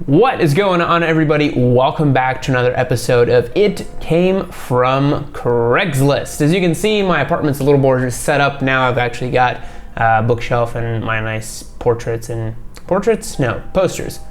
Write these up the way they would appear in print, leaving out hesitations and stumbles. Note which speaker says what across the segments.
Speaker 1: What is going on, everybody? Welcome back to another episode of It Came From Craigslist. As you can see, my apartment's a little more set up now. I've actually got a bookshelf and my nice posters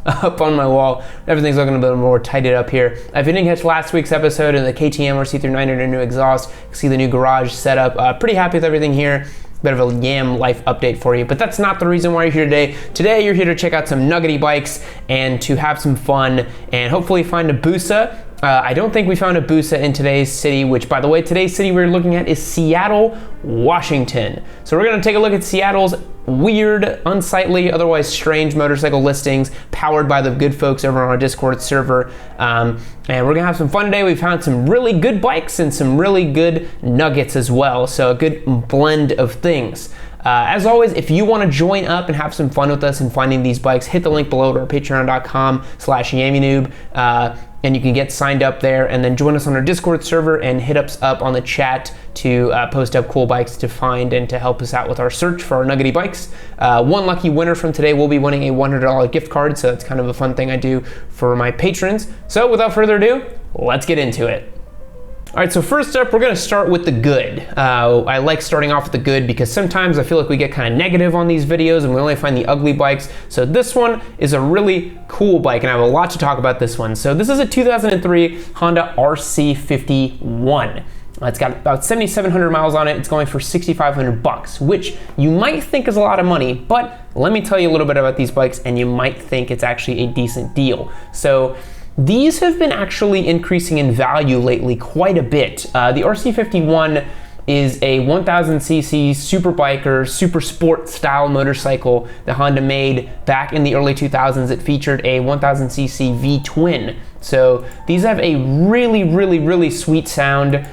Speaker 1: up on my wall. Everything's looking a bit more tidied up here. If you didn't catch last week's episode in the KTM RC39 new exhaust, you can see the new garage setup. Pretty happy with everything here. Bit of a Yam life update for you, but that's not the reason why you're here today. Today you're here to check out some nuggety bikes and to have some fun and hopefully find a Busa. I don't think we found a Busa in today's city, which, by the way, today's city we're looking at is Seattle, Washington. So we're going to take a look at Seattle's weird, unsightly, otherwise strange motorcycle listings powered by the good folks over on our Discord server. And we're going to have some fun today. We found some really good bikes and some really good nuggets as well. So a good blend of things. As always, if you want to join up and have some fun with us in finding these bikes, hit the link below to our patreon.com/Yammie Noob. And you can get signed up there and then join us on our Discord server and hit us up on the chat to post up cool bikes to find and to help us out with our search for our nuggety bikes. One lucky winner from today will be winning a $100 gift card, so that's kind of a fun thing I do for my patrons. So without further ado, let's get into it. All right, so first up, we're gonna start with the good. I like starting off with the good because sometimes I feel like we get kind of negative on these videos and we only find the ugly bikes. So this one is a really cool bike and I have a lot to talk about this one. So this is a 2003 Honda RC51. It's got about 7,700 miles on it. It's going for $6,500, which you might think is a lot of money, but let me tell you a little bit about these bikes and you might think it's actually a decent deal. So these have been actually increasing in value lately quite a bit. The RC51 is a 1000cc super biker, super sport style motorcycle that Honda made back in the early 2000s. It featured a 1000cc V-twin. So these have a really sweet sound.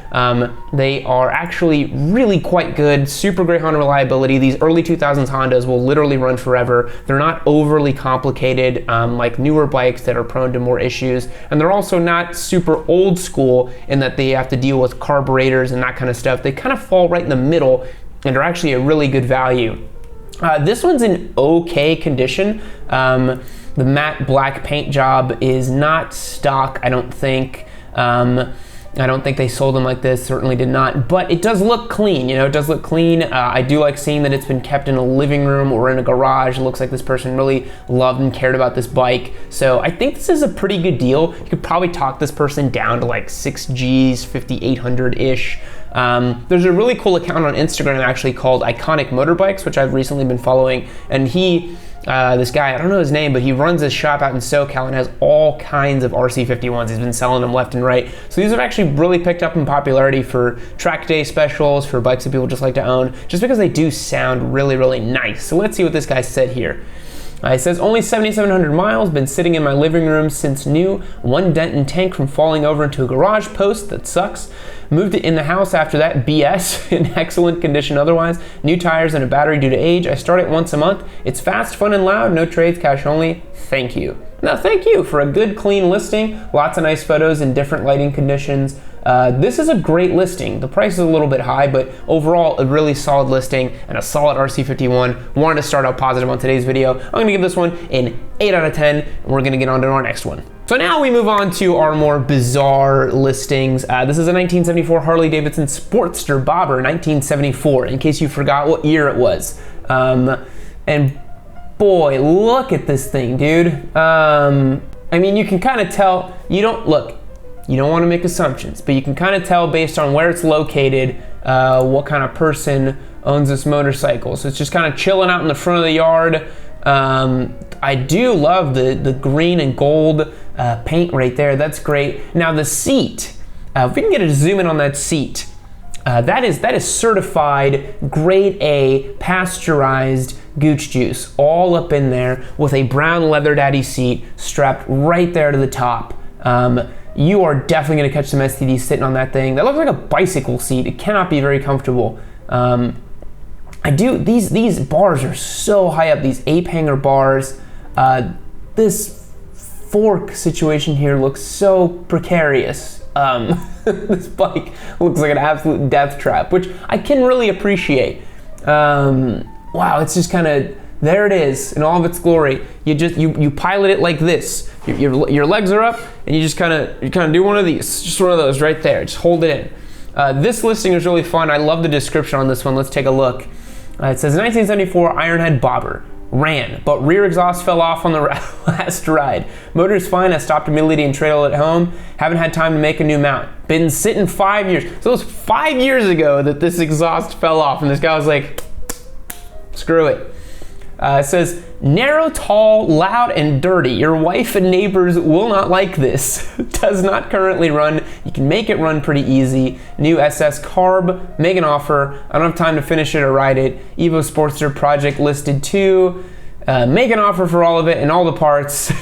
Speaker 1: They are actually really quite good, super great Honda reliability. These early 2000s Hondas will literally run forever. They're not overly complicated like newer bikes that are prone to more issues. And they're also not super old school in that they have to deal with carburetors and that kind of stuff. They kind of fall right in the middle and are actually a really good value. This one's in okay condition. The matte black paint job is not stock, I don't think. I don't think they sold them like this, certainly did not, but it does look clean, you know, it does look clean. I do like seeing that it's been kept in a living room or in a garage. It looks like this person really loved and cared about this bike. So I think this is a pretty good deal. You could probably talk this person down to like 6Gs, 5,800-ish. There's a really cool account on Instagram actually called Iconic Motorbikes, which I've recently been following, and this guy, I don't know his name, but he runs his shop out in SoCal and has all kinds of RC51s. He's been selling them left and right. So these have actually really picked up in popularity for track day specials, for bikes that people just like to own, just because they do sound really nice. So let's see what this guy said here. It says, only 7,700 miles, been sitting in my living room since new, one dent and tank from falling over into a garage post, that sucks. Moved it in the house after that, BS, in excellent condition otherwise. New tires and a battery due to age. I start it once a month. It's fast, fun, and loud, no trades, cash only. Thank you. Now, thank you for a good, clean listing. Lots of nice photos in different lighting conditions. This is a great listing. The price is a little bit high, but overall, a really solid listing and a solid RC51. Wanted to start out positive on today's video. I'm gonna give this one an 8 out of 10, and we're gonna get on to our next one. So now we move on to our more bizarre listings. This is a 1974 Harley Davidson Sportster Bobber, 1974, in case you forgot what year it was. And boy, look at this thing, dude. I mean, you can kind of tell, you don't want to make assumptions, but you can kind of tell based on where it's located, what kind of person owns this motorcycle. So it's just kind of chilling out in the front of the yard. I do love the green and gold paint right there. That's great. Now the seat, if we can get a zoom in on that seat, that is certified grade A pasteurized gooch juice all up in there with a brown leather daddy seat strapped right there to the top. You are definitely going to catch some STDs sitting on that thing. That looks like a bicycle seat. It cannot be very comfortable. These bars are so high up, these ape hanger bars. This fork situation here looks so precarious. This bike looks like an absolute death trap, which I can really appreciate. Wow, it's just kind of There it is in all of its glory. You pilot it like this. Your legs are up, and you kind of do one of these, just one of those right there. Just hold it in. This listing is really fun. I love the description on this one. Let's take a look. It says 1974 Ironhead bobber. Ran, but rear exhaust fell off on the last ride. Motor is fine. I stopped immediately and trailed at home. Haven't had time to make a new mount. Been sitting 5 years. So it was 5 years ago that this exhaust fell off, and this guy was like, screw it. It says, narrow, tall, loud, and dirty. Your wife and neighbors will not like this. Does not currently run. You can make it run pretty easy. New SS carb, make an offer. I don't have time to finish it or ride it. Evo Sportster project listed too. Make an offer for all of it and all the parts.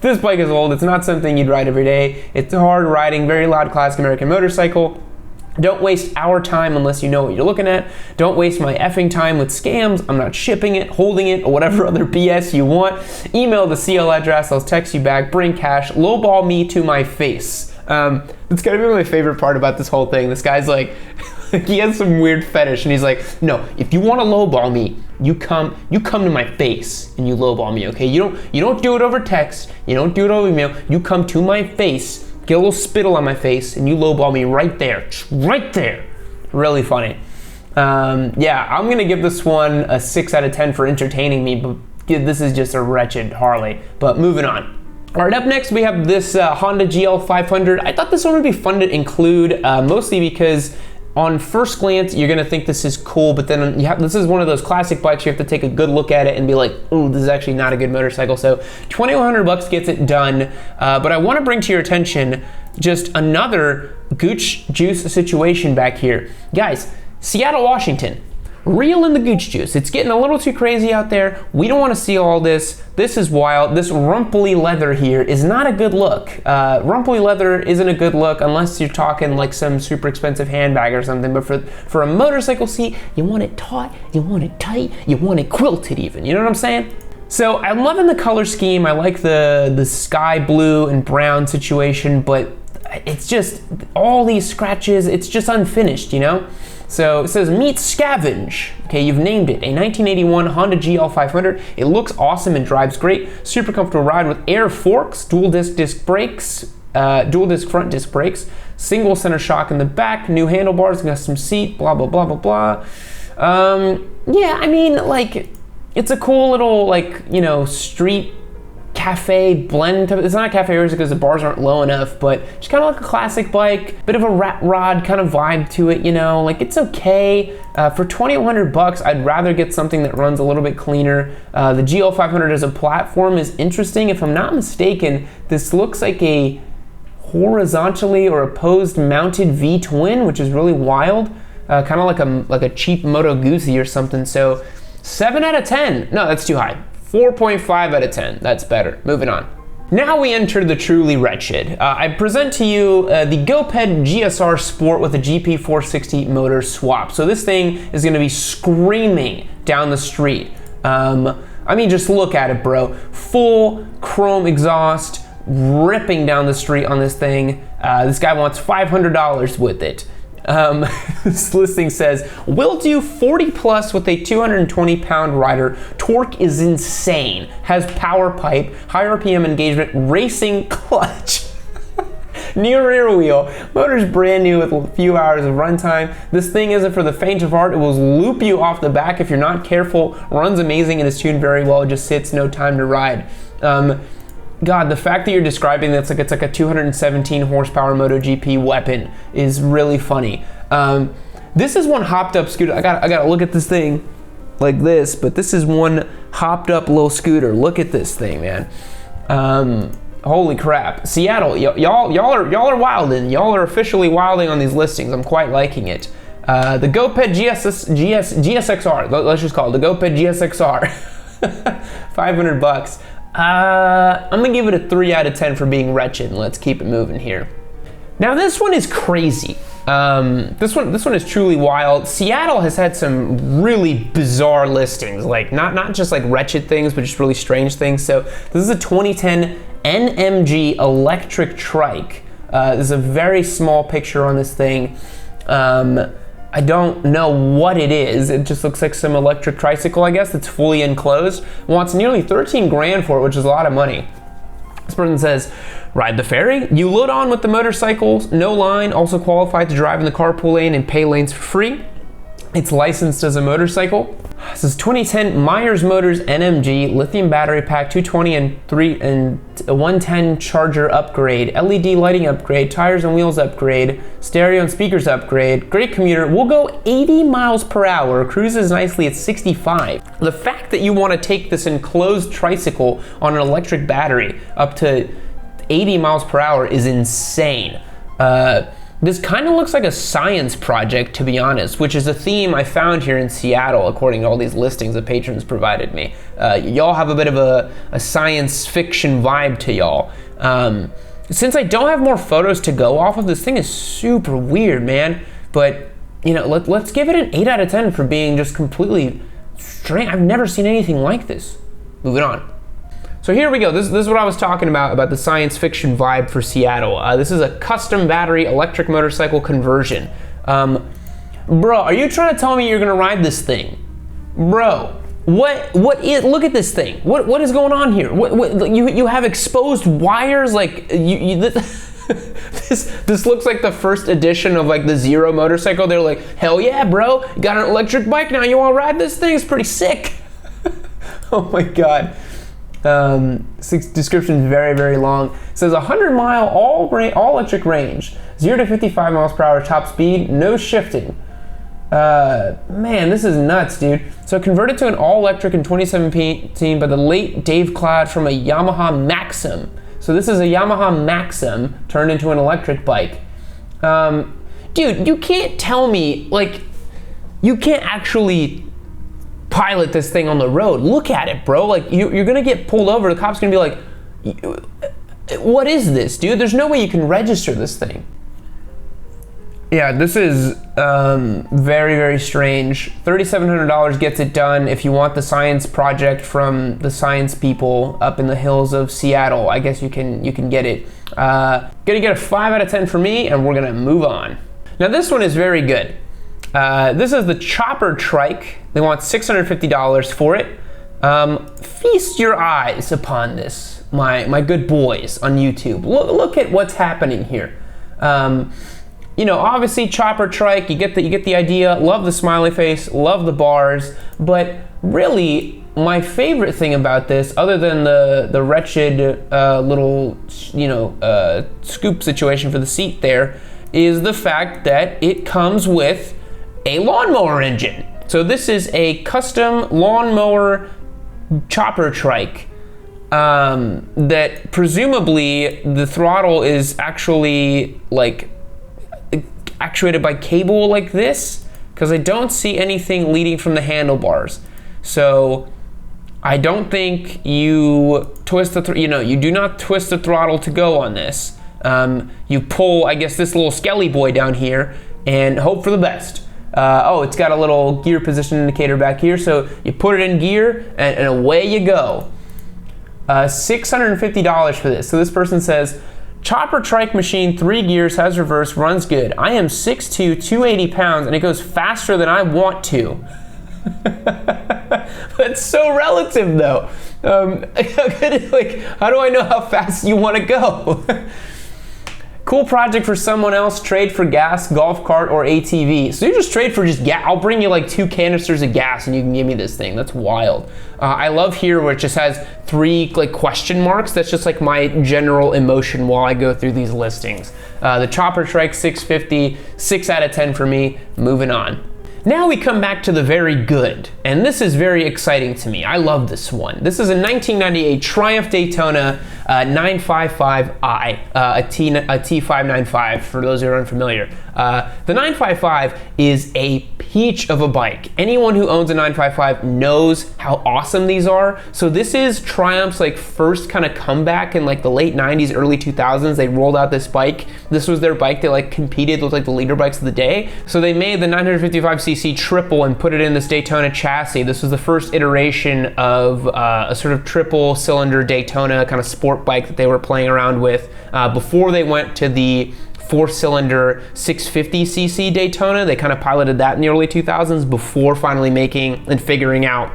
Speaker 1: This bike is old. It's not something you'd ride every day. It's hard riding, very loud classic American motorcycle. Don't waste our time unless you know what you're looking at. Don't waste my effing time with scams. I'm not shipping it, holding it, or whatever other BS you want. Email the CL address, I'll text you back, bring cash, lowball me to my face. That's gotta be my favorite part about this whole thing. This guy's like, he has some weird fetish, and he's like, no, if you want to lowball me, you come to my face and you lowball me, okay? You don't do it over text, you don't do it over email, you come to my face, get a little spittle on my face, and you lowball me right there. Right there. Really funny. Yeah, I'm going to give this one a 6 out of 10 for entertaining me, but this is just a wretched Harley. But moving on. All right, up next we have this Honda GL500. I thought this one would be fun to include, mostly because on first glance, you're gonna think this is cool, but then this is one of those classic bikes you have to take a good look at it and be like, ooh, this is actually not a good motorcycle. So 2,100 bucks gets it done. But I wanna bring to your attention just another gooch juice situation back here. Guys, Seattle, Washington, reel in the gooch juice. It's getting a little too crazy out there. We don't wanna see all this. This is wild. This rumply leather here is not a good look. Rumply leather isn't a good look unless you're talking like some super expensive handbag or something, but for a motorcycle seat, you want it taut, you want it tight, you want it quilted even, you know what I'm saying? So I'm loving the color scheme. I like the sky blue and brown situation, but it's just all these scratches, it's just unfinished, you know? So it says meet scavenge. Okay, you've named it. A 1981 Honda GL500. It looks awesome and drives great. Super comfortable ride with air forks, dual disc brakes, dual disc front disc brakes, single center shock in the back, new handlebars, custom seat, blah blah blah blah blah. Yeah, I mean, like, it's a cool little, like, you know, street cafe blend. It's not a cafe racer because the bars aren't low enough, but just kind of like a classic bike, bit of a rat rod kind of vibe to it, you know, like it's okay. For 2,100 bucks, I'd rather get something that runs a little bit cleaner. The GL500 as a platform is interesting. If I'm not mistaken, this looks like a horizontally or opposed mounted V-twin, which is really wild. Kind of like a cheap Moto Guzzi or something. So 7 out of 10. No, that's too high. 4.5 out of 10. That's better. Moving on. Now we enter the truly wretched. I present to you the Goped GSR Sport with a GP460 motor swap. So this thing is going to be screaming down the street. I mean, just look at it, bro. Full chrome exhaust, ripping down the street on this thing. This guy wants $500 with it. This listing says, will do 40 plus with a 220 pound rider. Torque is insane. Has power pipe, high RPM engagement, racing clutch. New rear wheel. Motor's brand new with a few hours of runtime. This thing isn't for the faint of heart. It will loop you off the back if you're not careful. Runs amazing and is tuned very well. It just sits, no time to ride. God, the fact that you're describing that's like it's like a 217 horsepower MotoGP weapon is really funny. This is one hopped up scooter. I gotta look at this thing like this, but this is one hopped up little scooter. Look at this thing, man. Holy crap, Seattle, y'all are wilding. Y'all are officially wilding on these listings. I'm quite liking it. The Goped GSXR. Let's just call it the Goped GSXR. 500 bucks. I'm gonna give it a 3 out of 10 for being wretched, and let's keep it moving here. Now this one is crazy. This one is truly wild. Seattle has had some really bizarre listings, like not just like wretched things, but just really strange things. So this is a 2010 NMG electric trike. There's a very small picture on this thing. I don't know what it is. It just looks like some electric tricycle, I guess, that's fully enclosed. Wants nearly 13 grand for it, which is a lot of money. This person says, ride the ferry. You load on with the motorcycles, no line, also qualified to drive in the carpool lane and pay lanes for free. It's licensed as a motorcycle. This is 2010 Myers Motors NMG, lithium battery pack, 220 and a 110 charger upgrade, LED lighting upgrade, tires and wheels upgrade, stereo and speakers upgrade, great commuter, will go 80 miles per hour, cruises nicely at 65. The fact that you want to take this enclosed tricycle on an electric battery up to 80 miles per hour is insane. This kind of looks like a science project, to be honest, which is a theme I found here in Seattle, according to all these listings that patrons provided me. Y'all have a bit of a science fiction vibe to y'all. Since I don't have more photos to go off of, this thing is super weird, man. But, you know, let's give it an 8 out of 10 for being just completely strange. I've never seen anything like this. Moving on. So here we go. This is what I was talking about the science fiction vibe for Seattle. This is a custom battery electric motorcycle conversion. Bro, are you trying to tell me you're gonna ride this thing? Bro, what is, look at this thing. What is going on here? You have exposed wires, like, this looks like the first edition of like the Zero motorcycle. They're like, hell yeah, bro, you got an electric bike now, you wanna ride this thing? It's pretty sick. Oh my God. Description is very, very long. It says 100-mile all electric range, 0 to 55 miles per hour top speed, no shifting. Man, this is nuts, dude. So converted to an all electric in 2017 by the late Dave Cloud from a Yamaha Maxim. So this is a Yamaha Maxim turned into an electric bike. Dude, you can't tell me, like, you can't actually pilot this thing on the road. Look at it, bro. Like, you're gonna get pulled over. The cop's gonna be like, what is this, dude? There's no way you can register this thing. Yeah, this is very, very strange. $3,700 gets it done. If you want the science project from the science people up in the hills of Seattle, I guess you can get it. Gonna get a 5 out of 10 for me, and we're gonna move on. Now this one is very good. This is the Chopper Trike. They want $650 for it. Feast your eyes upon this, my good boys on YouTube. Look at what's happening here. You know, obviously Chopper Trike, you get the idea. Love the smiley face, love the bars, but really my favorite thing about this, other than the wretched little, you know, scoop situation for the seat there, is the fact that it comes with a lawnmower engine. So this is a custom lawnmower chopper trike that presumably the throttle is actually like actuated by cable like this, because I don't see anything leading from the handlebars. So I don't think you twist you do not twist the throttle to go on this. You pull, I guess, this little skelly boy down here and hope for the best. Oh, it's got a little gear position indicator back here, so you put it in gear and away you go. $650 for this. So this person says, Chopper Trike machine, 3 gears, has reverse, runs good. I am 6'2", 280 pounds, and it goes faster than I want to. That's so relative, though. Like, how do I know how fast you want to go? Cool project for someone else. Trade for gas, golf cart, or ATV. So you just trade for just gas. I'll bring you like 2 canisters of gas and you can give me this thing. That's wild. I love here where it just has 3 like question marks. That's just like my general emotion while I go through these listings. The Chopper Trike 650, 6 out of 10 for me. Moving on. Now we come back to the very good, and this is very exciting to me. I love this one. This is a 1998 Triumph Daytona 955i, a T595 for those who are unfamiliar. The 955 is a peach of a bike. Anyone who owns a 955 knows how awesome these are. So this is Triumph's like first kind of comeback in like the late 90s, early 2000s. They rolled out this bike. This was their bike. They like competed with like the leader bikes of the day. So they made the 955cc triple and put it in this Daytona chassis. This was the first iteration of a sort of triple cylinder Daytona kind of sport bike that they were playing around with before they went to the 4-cylinder 650cc Daytona. They kind of piloted that in the early 2000s before finally making and figuring out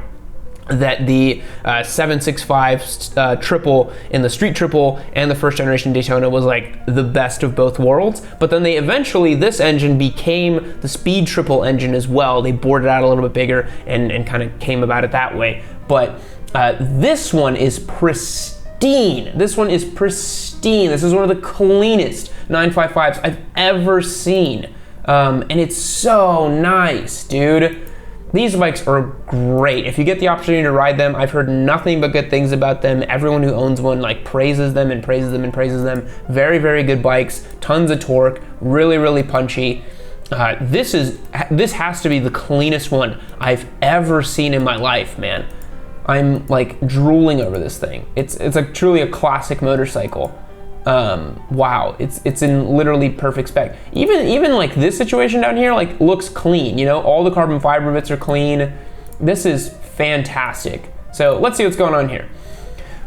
Speaker 1: that the 765 triple in the street triple and the first generation Daytona was like the best of both worlds. But then they eventually, this engine became the speed triple engine as well. They bored it out a little bit bigger and kind of came about it that way. But this one is pristine. This one is pristine. This is one of the cleanest 955s I've ever seen. And it's so nice, dude. These bikes are great. If you get the opportunity to ride them, I've heard nothing but good things about them. Everyone who owns one like praises them and praises them and praises them. Very, very good bikes, tons of torque, really, really punchy. This has to be the cleanest one I've ever seen in my life, man. I'm like drooling over this thing. It's like truly a classic motorcycle. Wow, it's in literally perfect spec. Even like this situation down here like looks clean, you know, all the carbon fiber bits are clean. This is fantastic. So let's see what's going on here.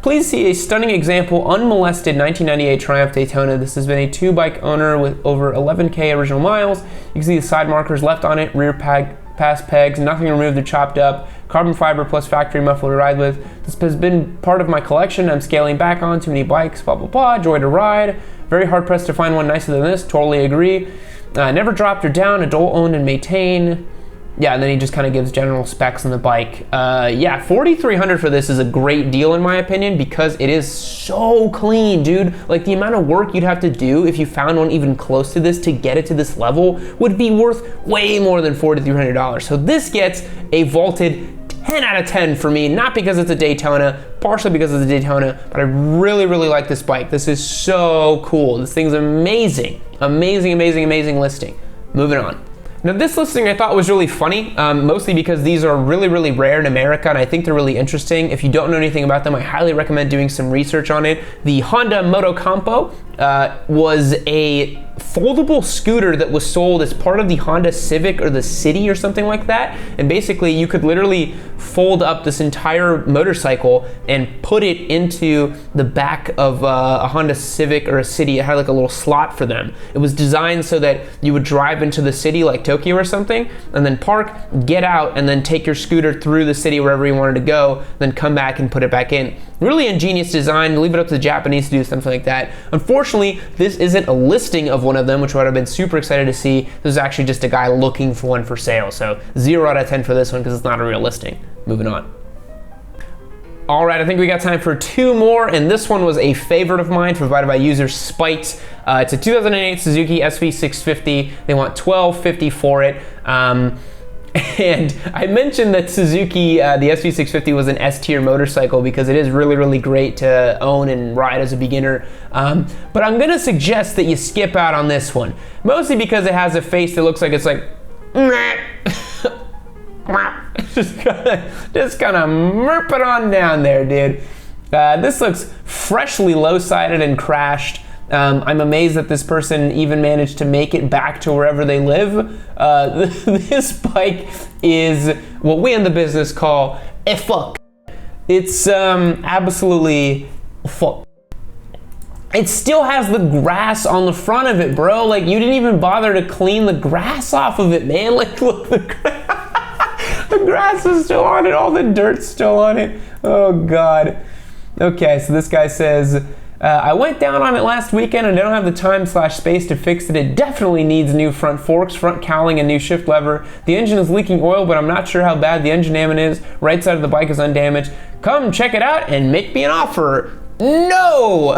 Speaker 1: Please see a stunning example, unmolested 1998 Triumph Daytona. This has been a 2-bike owner with over 11K original miles. You can see the side markers left on it, rear pass pegs, nothing removed or chopped up, carbon fiber plus factory muffler to ride with. This has been part of my collection. I'm scaling back on too many bikes, blah, blah, blah, joy to ride. Very hard pressed to find one nicer than this, totally agree. Never dropped or down, adult owned and maintained. Yeah, and then he just kind of gives general specs on the bike. Yeah, $4,300 for this is a great deal in my opinion because it is so clean, dude. Like the amount of work you'd have to do if you found one even close to this to get it to this level would be worth way more than $4,300. So this gets a vaulted 10 out of 10 for me, not because it's a Daytona, partially because it's a Daytona, but I really, really like this bike. This is so cool. This thing's amazing. Amazing, amazing, amazing listing. Moving on. Now this listing I thought was really funny, mostly because these are really, really rare in America and I think they're really interesting. If you don't know anything about them, I highly recommend doing some research on it. The Honda Motocompo was a foldable scooter that was sold as part of the Honda Civic or the City or something like that. And basically you could literally fold up this entire motorcycle and put it into the back of a Honda Civic or a City. It had like a little slot for them. It was designed so that you would drive into the city like Tokyo or something and then park, get out, and then take your scooter through the city wherever you wanted to go, then come back and put it back in. Really ingenious design. Leave it up to the Japanese to do something like that. Unfortunately, this isn't a listing of one of them, which would have been super excited to see. This is actually just a guy looking for one for sale. So 0 out of 10 for this one because it's not a real listing. Moving on. All right, I think we got time for 2 more, and this one was a favorite of mine provided by user Spite. It's a 2008 Suzuki SV650. They want $1,250 for it. And I mentioned that Suzuki, the SV650 was an S-tier motorcycle because it is really, really great to own and ride as a beginner. But I'm gonna suggest that you skip out on this one, mostly because it has a face that looks like it's like, just kind of merp it on down there, dude. This looks freshly low-sided and crashed. I'm amazed that this person even managed to make it back to wherever they live. This bike is what we in the business call a fuck. It's absolutely fuck. It still has the grass on the front of it, bro. Like, you didn't even bother to clean the grass off of it, man. Like, look, the grass is still on it. All the dirt's still on it. Oh, God. Okay, so this guy says, I went down on it last weekend and I don't have the time/space to fix it. It definitely needs new front forks, front cowling, and new shift lever. The engine is leaking oil, but I'm not sure how bad the engine damage is. Right side of the bike is undamaged. Come check it out and make me an offer. No!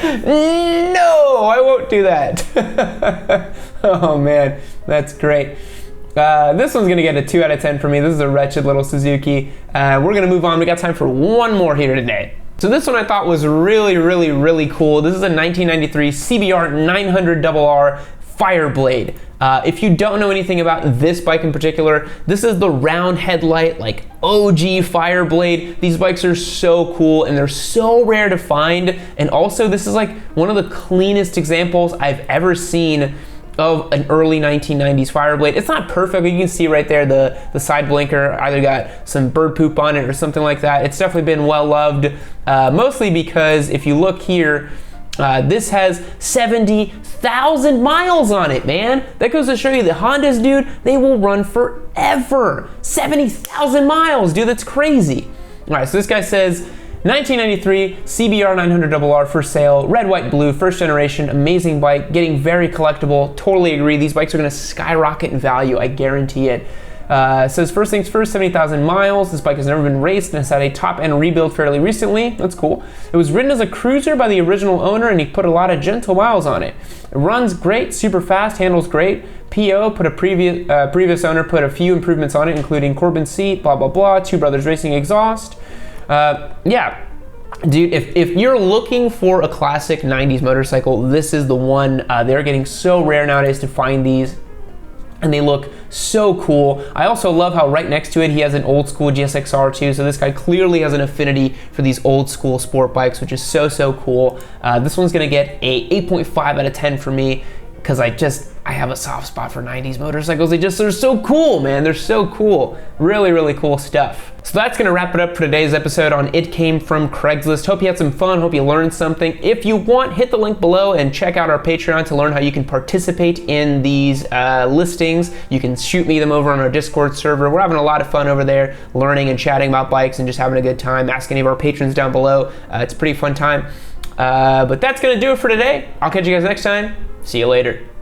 Speaker 1: No, I won't do that. Oh man, that's great. This one's gonna get a 2 out of 10 for me. This is a wretched little Suzuki. We're gonna move on. We got time for one more here today. So this one I thought was really, really, really cool. This is a 1993 CBR 900RR Fireblade. If you don't know anything about this bike in particular, this is the round headlight, like OG Fireblade. These bikes are so cool and they're so rare to find. And also this is like one of the cleanest examples I've ever seen of an early 1990s Fireblade. It's not perfect, you can see right there the side blinker either got some bird poop on it or something like that. It's definitely been well loved, mostly because if you look here, This has 70,000 miles on it, man. That goes to show you the Hondas, dude, they will run forever. 70,000 miles, dude, that's crazy. All right, so this guy says, 1993 CBR 900RR for sale, red, white, blue, first generation, amazing bike, getting very collectible. Totally agree. These bikes are going to skyrocket in value, I guarantee it. Says first things first, 70,000 miles. This bike has never been raced and has had a top end rebuild fairly recently. That's cool. It was ridden as a cruiser by the original owner and he put a lot of gentle miles on it. It runs great, super fast, handles great. PO put a previous owner put a few improvements on it, including Corbin seat, blah blah blah, Two Brothers Racing exhaust. Yeah, dude, if you're looking for a classic 90s motorcycle, this is the one. They're getting so rare nowadays to find these, and they look so cool. I also love how right next to it he has an old school GSXR too, so this guy clearly has an affinity for these old school sport bikes, which is so cool. This one's gonna get a 8.5 out of 10 for me, because I have a soft spot for 90s motorcycles. They're so cool, man. They're so cool. Really cool stuff. So that's gonna wrap it up for today's episode on It Came From Craigslist. Hope you had some fun, hope you learned something. If you want, hit the link below and check out our Patreon to learn how you can participate in these listings. You can shoot me them over on our Discord server. We're having a lot of fun over there, learning and chatting about bikes and just having a good time. Ask any of our patrons down below. It's a pretty fun time. But that's gonna do it for today. I'll catch you guys next time. See you later.